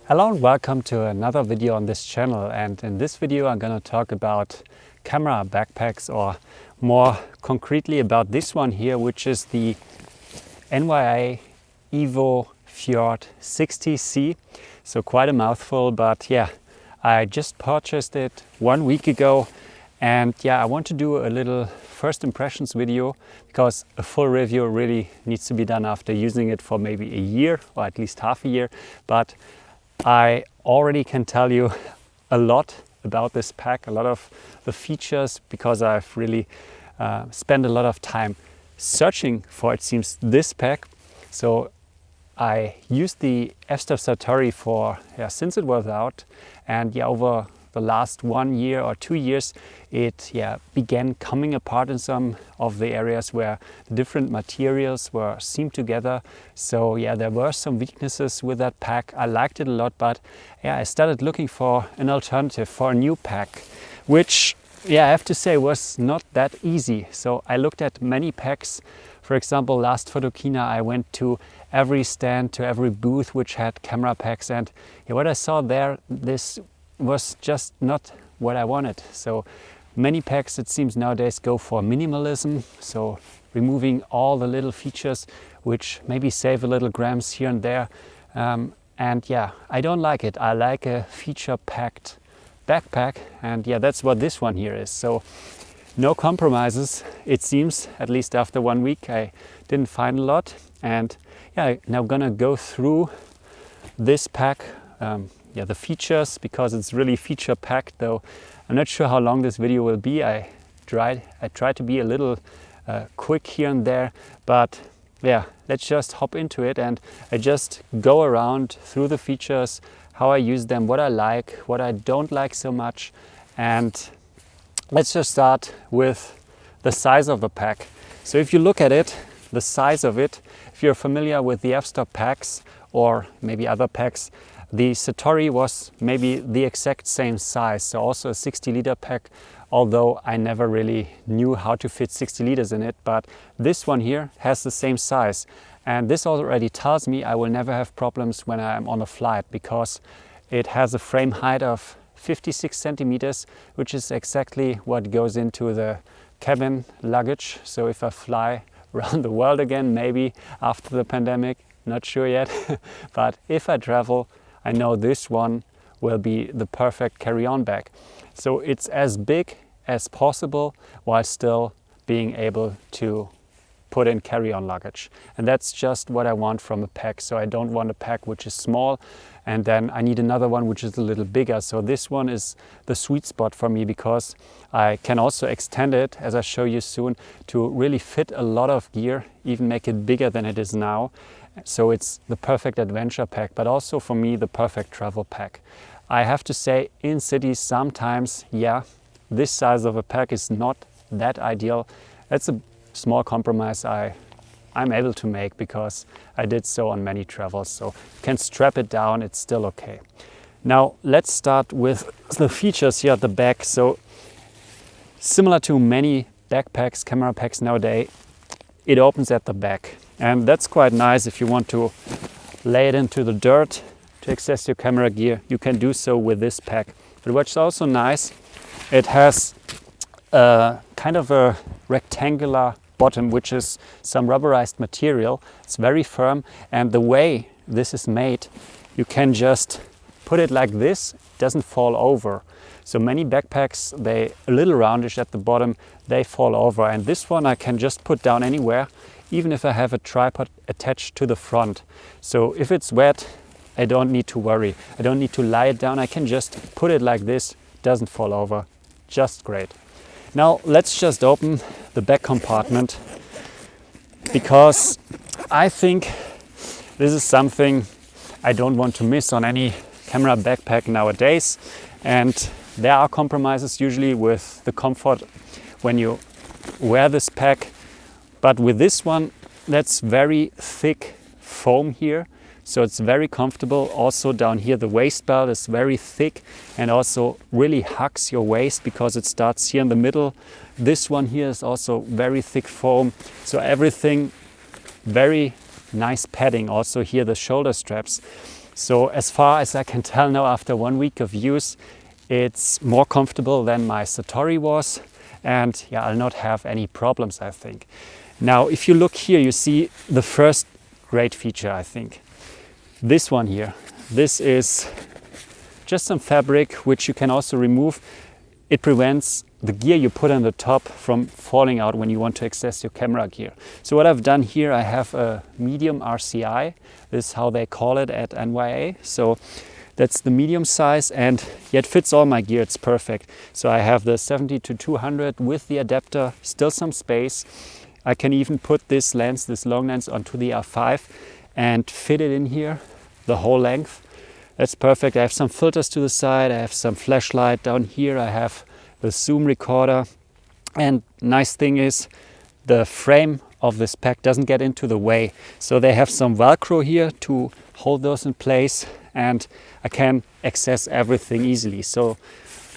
Hello and welcome to another video on this channel, and in this video I'm going to talk about camera backpacks, or more concretely about this one here, which is the NYA-EVO Fjord 60C. So quite a mouthful, but yeah, I just purchased it 1 week ago, and yeah, I want to do a little first impressions video because a full review really needs to be done after using it for maybe a year or at least half a year. But I already can tell you a lot about this pack, a lot of the features, because I've really spent a lot of time searching for, it seems, this pack. So I used the F-Stop Satori for since it was out, and over the last 1 year or 2 years it began coming apart in some of the areas where the different materials were seamed together. So there were some weaknesses with that pack. I liked it a lot, but I started looking for an alternative, for a new pack, which I have to say was not that easy. So I looked at many packs. For example, last Photokina I went to every stand, to every booth which had camera packs, and what I saw there, this was just not what I wanted. So many packs, it seems, nowadays go for minimalism, so removing all the little features which maybe save a little grams here and there, and I don't like it. I like a feature packed backpack, and that's what this one here is. So no compromises, it seems. At least after 1 week I didn't find a lot, and now I'm gonna go through this pack, the features, because it's really feature packed. Though I'm not sure how long this video will be. I tried to be a little quick here and there, but let's just hop into it, and I just go around through the features, how I use them, what I like, what I don't like so much. And let's just start with the size of the pack. So if you look at it, the size of it, if you're familiar with the F-Stop packs or maybe other packs, the Satori was maybe the exact same size, so also a 60-liter pack, although I never really knew how to fit 60 liters in it. But this one here has the same size, and this already tells me I will never have problems when I'm on a flight, because it has a frame height of 56 centimeters, which is exactly what goes into the cabin luggage. So if I fly around the world again, maybe after the pandemic, not sure yet, but if I travel, I know this one will be the perfect carry-on bag. So it's as big as possible while still being able to put in carry-on luggage. And that's just what I want from a pack. So I don't want a pack which is small and then I need another one which is a little bigger. So this one is the sweet spot for me, because I can also extend it, as I show you soon, to really fit a lot of gear, even make it bigger than it is now. So it's the perfect adventure pack, but also for me the perfect travel pack. I have to say, in cities sometimes, this size of a pack is not that ideal. That's a small compromise I'm able to make, because I did so on many travels. So you can strap it down, it's still okay. Now let's start with the features here at the back. So similar to many backpacks, camera packs nowadays, it opens at the back. And that's quite nice. If you want to lay it into the dirt to access your camera gear, you can do so with this pack. But what's also nice, it has kind of a rectangular bottom, which is some rubberized material. It's very firm, and the way this is made, you can just put it like this, it doesn't fall over. So many backpacks, they a little roundish at the bottom, they fall over, and this one I can just put down anywhere, even if I have a tripod attached to the front. So if it's wet, I don't need to worry. I don't need to lie it down. I can just put it like this, doesn't fall over. Just great. Now let's just open the back compartment, because I think this is something I don't want to miss on any camera backpack nowadays. And there are compromises usually with the comfort when you wear this pack. But with this one, that's very thick foam here, so it's very comfortable. Also down here, the waist belt is very thick and also really hugs your waist, because it starts here in the middle. This one here is also very thick foam, so everything very nice padding. Also here the shoulder straps. So as far as I can tell now after 1 week of use, it's more comfortable than my Satori was, and yeah, I'll not have any problems, I think. Now if you look here, you see the first great feature, I think. This one here, this is just some fabric which you can also remove. It prevents the gear you put on the top from falling out when you want to access your camera gear. So what I've done here, I have a medium RCI. This is how they call it at NYA. So that's the medium size, and yet fits all my gear. It's perfect. So I have the 70-200 with the adapter, still some space. I can even put this lens, this long lens, onto the R5 and fit it in here, the whole length. That's perfect. I have some filters to the side. I have some flashlight down here. I have the zoom recorder. And nice thing is the frame of this pack doesn't get into the way. So they have some Velcro here to hold those in place, and I can access everything easily. So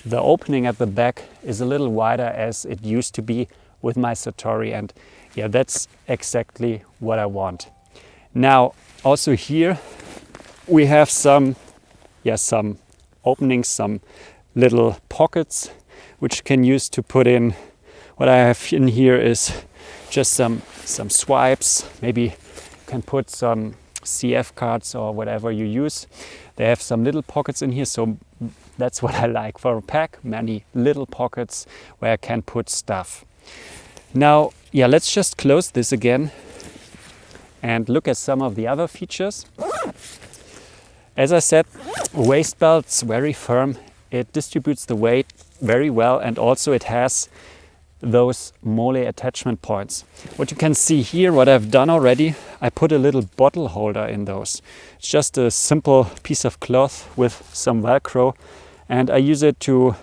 the opening at the back is a little wider as it used to be with my Satori, and yeah, that's exactly what I want. Now also here we have some openings, some little pockets which you can use to put in. What I have in here is just some swipes. Maybe you can put some CF cards or whatever you use. They have some little pockets in here, so that's what I like for a pack, many little pockets where I can put stuff. Now, yeah, let's just close this again and look at some of the other features. As I said, waist belt's very firm. It distributes the weight very well, and also it has those mole attachment points. What you can see here, what I've done already, I put a little bottle holder in those. It's just a simple piece of cloth with some Velcro, and I use it to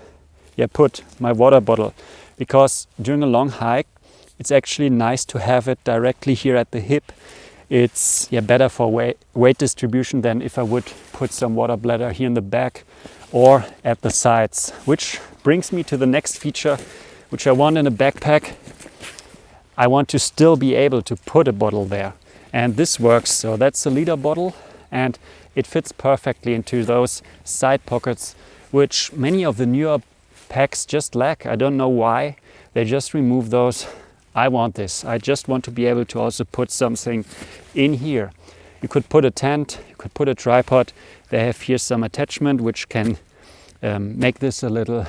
put my water bottle, because during a long hike it's actually nice to have it directly here at the hip. It's better for weight distribution than if I would put some water bladder here in the back or at the sides. Which brings me to the next feature which I want in a backpack. I want to still be able to put a bottle there, and this works. So that's a liter bottle, and it fits perfectly into those side pockets which many of the newer packs just lack. I don't know why they just remove those. I want this. I just want to be able to also put something in here. You could put a tent, you could put a tripod. They have here some attachment which can make this a little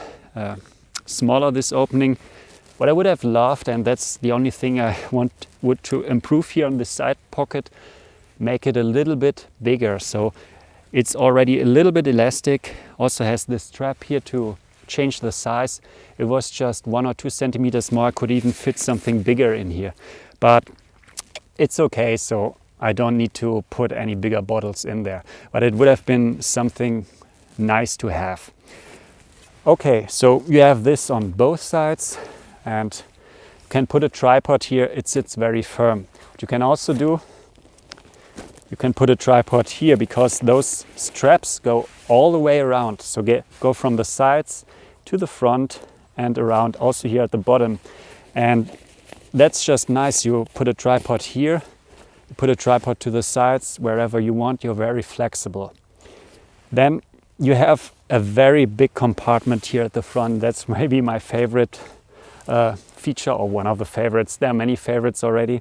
smaller, this opening. What I would have loved, and that's the only thing I would to improve here on the side pocket, make it a little bit bigger. So it's already a little bit elastic. Also has this strap here to change the size. It was just 1 or 2 centimeters more. I could even fit something bigger in here, but it's okay. So I don't need to put any bigger bottles in there, but it would have been something nice to have. Okay, so you have this on both sides, and you can put a tripod here. It sits very firm. What you can also do, you can put a tripod here, because those straps go all the way around. So go from the sides to the front and around, also here at the bottom. And that's just nice. You put a tripod here, you put a tripod to the sides, wherever you want. You're very flexible. Then you have a very big compartment here at the front. That's maybe my favorite feature, or one of the favorites. There are many favorites already.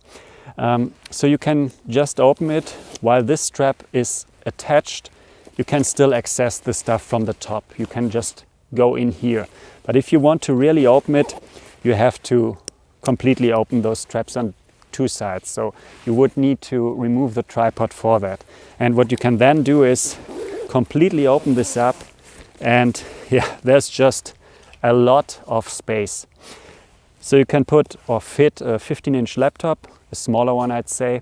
So you can just open it. While this strap is attached, you can still access the stuff from the top. You can just go in here. But if you want to really open it, you have to completely open those straps on 2 sides. So you would need to remove the tripod for that. And what you can then do is completely open this up, and there's just a lot of space. So you can put or fit a 15-inch laptop, a smaller one I'd say.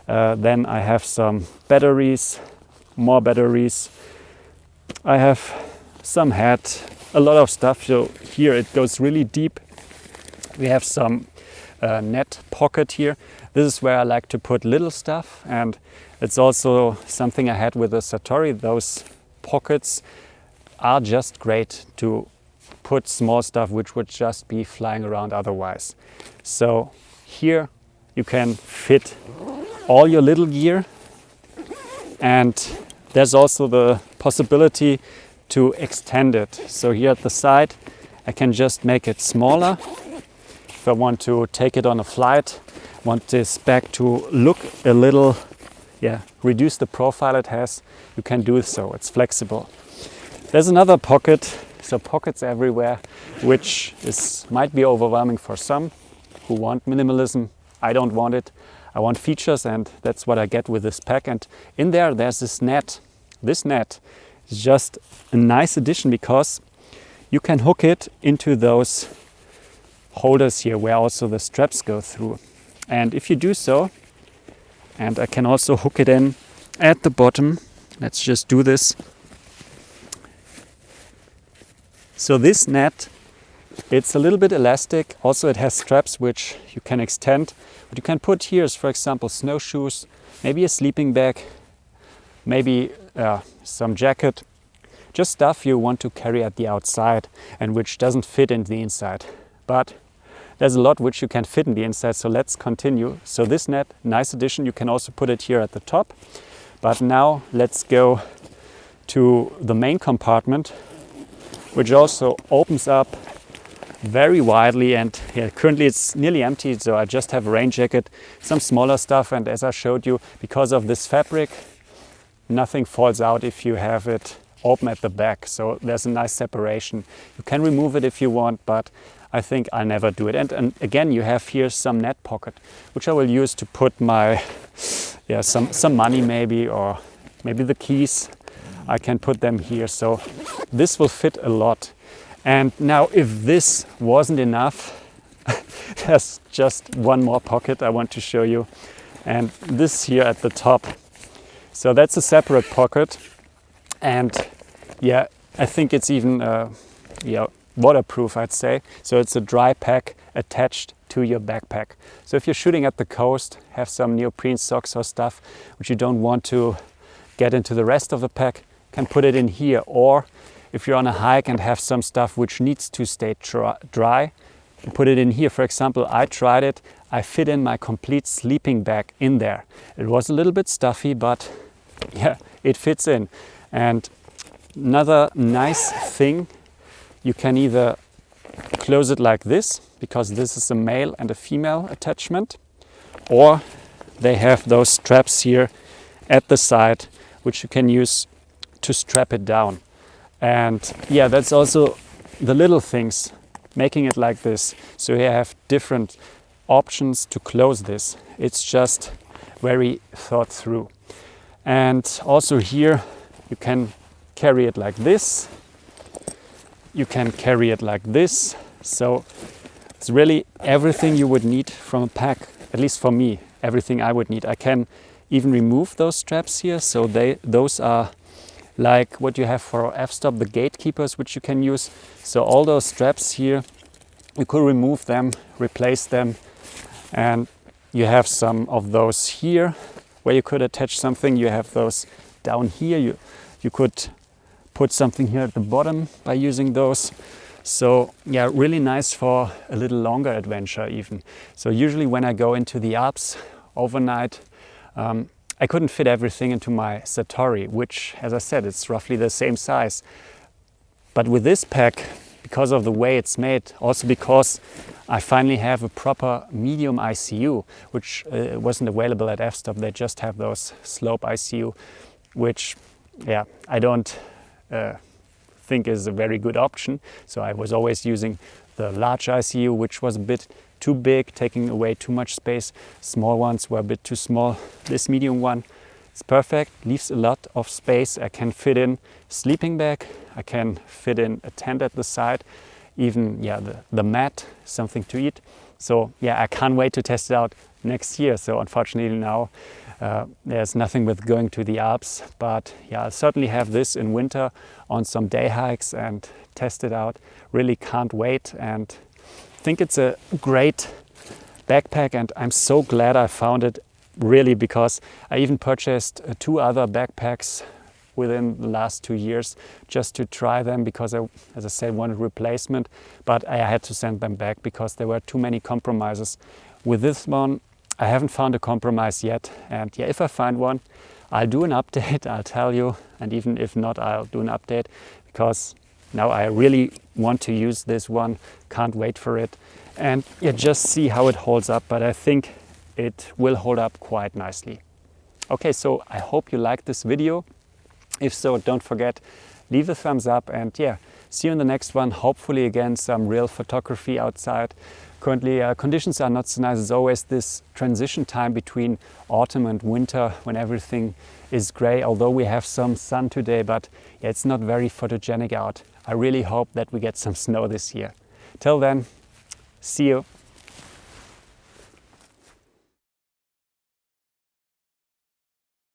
Then I have some batteries, more batteries. I have some hat, a lot of stuff. So here it goes really deep. We have some net pocket here. This is where I like to put little stuff, and it's also something I had with the Satori. Those pockets are just great to put small stuff which would just be flying around otherwise. So here you can fit all your little gear, and there's also the possibility to extend it. So here at the side, I can just make it smaller. If I want to take it on a flight, want this bag to look a little, reduce the profile it has, you can do so. It's flexible. There's another pocket, so pockets everywhere, which might be overwhelming for some who want minimalism. I don't want it. I want features, and that's what I get with this pack. And in there's this net. This net is just a nice addition because you can hook it into those holders here where also the straps go through. And if you do so, and I can also hook it in at the bottom. Let's just do this. So this net, it's a little bit elastic. Also it has straps which you can extend. What you can put here is, for example, snowshoes, maybe a sleeping bag, maybe some jacket, just stuff you want to carry at the outside and which doesn't fit in the inside. But there's a lot which you can fit in the inside, so let's continue. So this net, nice addition. You can also put it here at the top. But now let's go to the main compartment, which also opens up very widely, and currently it's nearly empty, so I just have a rain jacket, some smaller stuff, and as I showed you, because of this fabric, nothing falls out if you have it open at the back, so there's a nice separation. You can remove it if you want, but I think I'll never do it. And again, you have here some net pocket, which I will use to put my some money maybe, or maybe the keys. I can put them here, so this will fit a lot. And now if this wasn't enough, there's just one more pocket I want to show you, and this here at the top. So that's a separate pocket, and I think it's even waterproof, I'd say. So it's a dry pack attached to your backpack. So if you're shooting at the coast, have some neoprene socks or stuff which you don't want to get into the rest of the pack, can put it in here. Or if you're on a hike and have some stuff which needs to stay dry, put it in here. For example, I tried it. I fit in my complete sleeping bag in there. It was a little bit stuffy, but it fits in. And another nice thing, you can either close it like this, because this is a male and a female attachment, or they have those straps here at the side which you can use to strap it down. And that's also the little things, making it like this. So you have different options to close this. It's just very thought through. And also here you can carry it like this. You can carry it like this. So it's really everything you would need from a pack, at least for me, everything I would need. I can even remove those straps here. So those are like what you have for F-Stop, the gatekeepers, which you can use. So all those straps here, you could remove them, replace them, and you have some of those here where you could attach something. You have those down here. You could put something here at the bottom by using those. So really nice for a little longer adventure even. So usually when I go into the Alps overnight, I couldn't fit everything into my Satori, which, as I said, it's roughly the same size. But with this pack, because of the way it's made, also because I finally have a proper medium ICU, which wasn't available at F-Stop. They just have those slope ICU, which I don't think is a very good option. So I was always using the large ICU, which was a bit too big, taking away too much space. Small ones were a bit too small. This medium one is perfect, leaves a lot of space. I can fit in sleeping bag, I can fit in a tent at the side, even the mat, something to eat. So I can't wait to test it out next year. So unfortunately now there's nothing with going to the Alps, but I'll certainly have this in winter on some day hikes and test it out. Really can't wait, and I think it's a great backpack, and I'm so glad I found it, really, because I even purchased 2 other backpacks within the last 2 years just to try them, because I, as I said, wanted replacement, but I had to send them back because there were too many compromises. With this one, I haven't found a compromise yet, and yeah, if I find one, I'll do an update, I'll tell you, and even if not, I'll do an update, because now I really want to use this one, can't wait for it, and yeah, just see how it holds up, but I think it will hold up quite nicely. Okay, so I hope you liked this video. If so, don't forget, leave a thumbs up, and yeah, see you in the next one. Hopefully again some real photography outside. Currently conditions are not so nice. It's always this transition time between autumn and winter when everything is gray, although we have some sun today, but yeah, it's not very photogenic out. I really hope that we get some snow this year. Till then, see you.